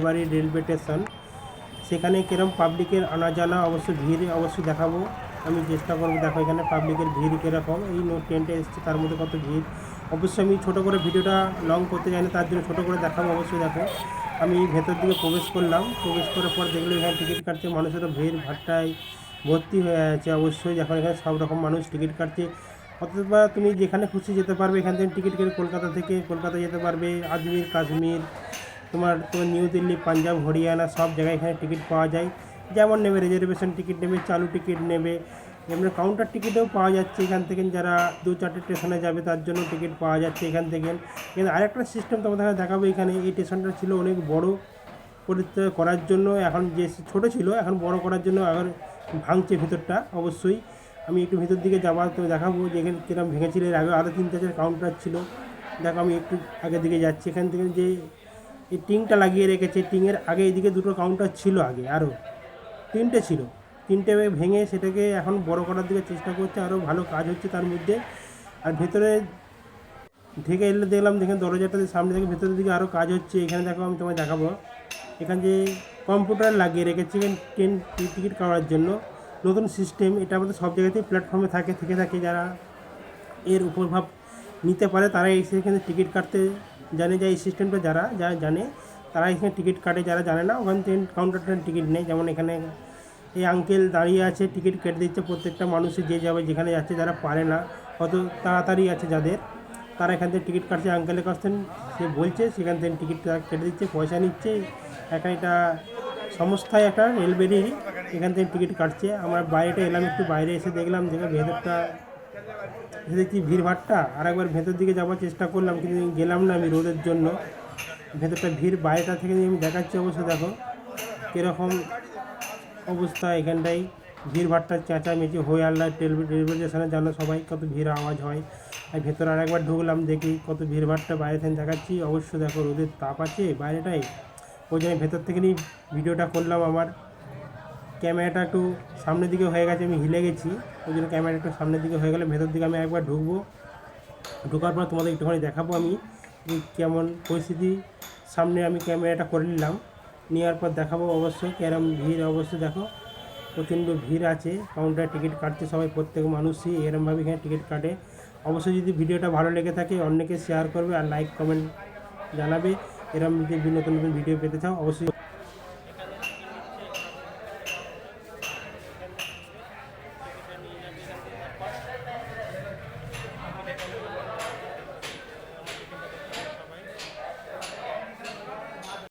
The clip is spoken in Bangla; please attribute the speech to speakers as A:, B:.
A: বাড়ি রেলওয়ে স্টেশন, সেখানে কিরম পাবলিকের আনা জানা অবশ্যই ভিড় অবশ্যই দেখাবো। আমি চেষ্টা করবো। দেখো এখানে পাবলিকের ভিড় কীরকম, এই ট্রেনটা এসছে তার মধ্যে কত ভিড়। অবশ্যই আমি ছোটো করে ভিডিওটা লং করতে চাই না, তার জন্য ছোটো করে দেখাবো। অবশ্যই দেখো আমি ভেতর দিকে প্রবেশ করলাম, প্রবেশ করার পর দেখলো এখানে টিকিট কাটছে মানুষের ভিড় ভাট্টায় ভর্তি হয়ে আছে। অবশ্যই যখন এখানে সব রকম মানুষ টিকিট কাটছে, অথবা তুমি যেখানে খুশি যেতে পারবে এখান থেকে টিকিট কেটে। কলকাতা থেকে কলকাতা যেতে পারবে, আজমির, কাশ্মীর, তোমার নিউ দিল্লি, পাঞ্জাব, হরিয়ানা সব জায়গায় এখানে টিকিট পাওয়া যায়। যেমন নেবে রিজার্ভেশন টিকিট নেবে, চালু টিকিট নেবে, এমনি কাউন্টার টিকিটও পাওয়া যাচ্ছে এখান থেকে। যারা 2-4টে স্টেশনে যাবে তার জন্য টিকিট পাওয়া যাচ্ছে এখান থেকে। কিন্তু আরেকটা সিস্টেম তোমাদের দেখাবো এখানে। এই স্টেশনটা ছিল অনেক বড় করার জন্য, এখন যে ছোট ছিল এখন বড় করার জন্য এখন ভাঙছে ভিতরটা। অবশ্যই আমি একটু ভিতর দিকে যাওয়ার তো দেখাবো যে এখানে কীরকম ভেঙেছিল। এর আগে আরও 3-4 কাউন্টার ছিল। দেখো আমি একটু আগের দিকে যাচ্ছি। এখান থেকে যে এই টিংটা লাগিয়ে রেখেছে, টিংয়ের আগে এইদিকে 2টো কাউন্টার ছিল, আগে আরও 3টে ছিল। 3টে ভেঙে সেটাকে এখন বড় করার দিকে চেষ্টা করছে, আরও ভালো কাজ হচ্ছে তার মধ্যে। আর ভেতরে ঢেকে এলে দেখলাম দেখেন দরজাটাতে সামনে থেকে ভেতরের দিকে আরও কাজ হচ্ছে। এখানে দেখো আমি তোমায় দেখাবো, এখানে যে কম্পিউটার লাগিয়ে রেখেছে ট্রেন টিকিট কাটার জন্য। নতুন সিস্টেম এটা আমাদের সব জায়গাতেই প্ল্যাটফর্মে থাকে। যারা এর উপরভাব নিতে পারে তারা এখানে টিকিট কাটতে জানে, যে এই সিস্টেমটা যারা যারা জানে তারা এখানে টিকিট কাটে, যারা জানে না ওখান থেকে কাউন্টারটা টিকিট নেয়। যেমন এখানে এই আঙ্কেল দাঁড়িয়ে আছে, টিকিট কেটে দিচ্ছে প্রত্যেকটা মানুষের যে যাবে যেখানে যাচ্ছে। যারা পারে না, কত তাড়াতাড়ি আছে যাদের, তারা এখান থেকে টিকিট কাটছে। আঙ্কেলের কাছ থেকে সে বলছে, সেখান থেকে টিকিটটা কেটে দিচ্ছে, পয়সা নিচ্ছে। একটা এটা সংস্থায় একটা রেলওয়েরই, এখান থেকে টিকিট কাটছে। আমরা বাইরেটা এলাম, একটু বাইরে এসে দেখলাম ভেতরটা দেখছি ভিড়ভাট্টা। আর একবার ভেতর দিকে যাওয়ার চেষ্টা করলাম কিন্তু গেলাম না আমি রোদের জন্য। ভেতরটা ভিড় বাইরেটা থেকে আমি দেখাচ্ছি। অবশ্য দেখো কীরকম অবস্থা এখানটাই। ভিড়ভাট্টা চেঁচামেচি হয়ে আল্লাহ রেলওয়ে স্টেশনে জানো সবাই কত ভিড় আওয়াজ হয়। আর ভেতরে আরেকবার ঢুকলাম, দেখি কত ভিড়ভাট্টা বাইরে থেকে দেখাচ্ছি। অবশ্য দেখো রোদের তাপ আছে বাইরেটাই, ওই জন্য ভেতর থেকে নিয়ে ভিডিওটা করলাম। আমার ক্যামেরাটা একটু সামনের দিকে হয়ে গেছে, আমি হিলে গেছি, ওই জন্য ক্যামেরাটা একটু সামনের দিকে হয়ে গেলে ভেতর দিকে আমি একবার ঢুকবো। ঢোকার পর তোমাদের একটুখানি দেখাবো আমি কেমন পরিস্থিতি। সামনে আমি ক্যামেরাটা করে নিলাম, নেওয়ার পর দেখাবো অবশ্যই কেরম ভিড়। অবশ্যই দেখো প্রচণ্ড ভিড় আছে, কাউন্টারে টিকিট কাটছে সবাই, প্রত্যেক মানুষই এরমভাবে এখানে টিকিট কাটে। অবশ্যই যদি ভিডিওটা ভালো লেগে থাকে অন্যকে শেয়ার করবে আর লাইক কমেন্ট জানাবে। এরম যদি নতুন নতুন ভিডিও পেতে চাও অবশ্যই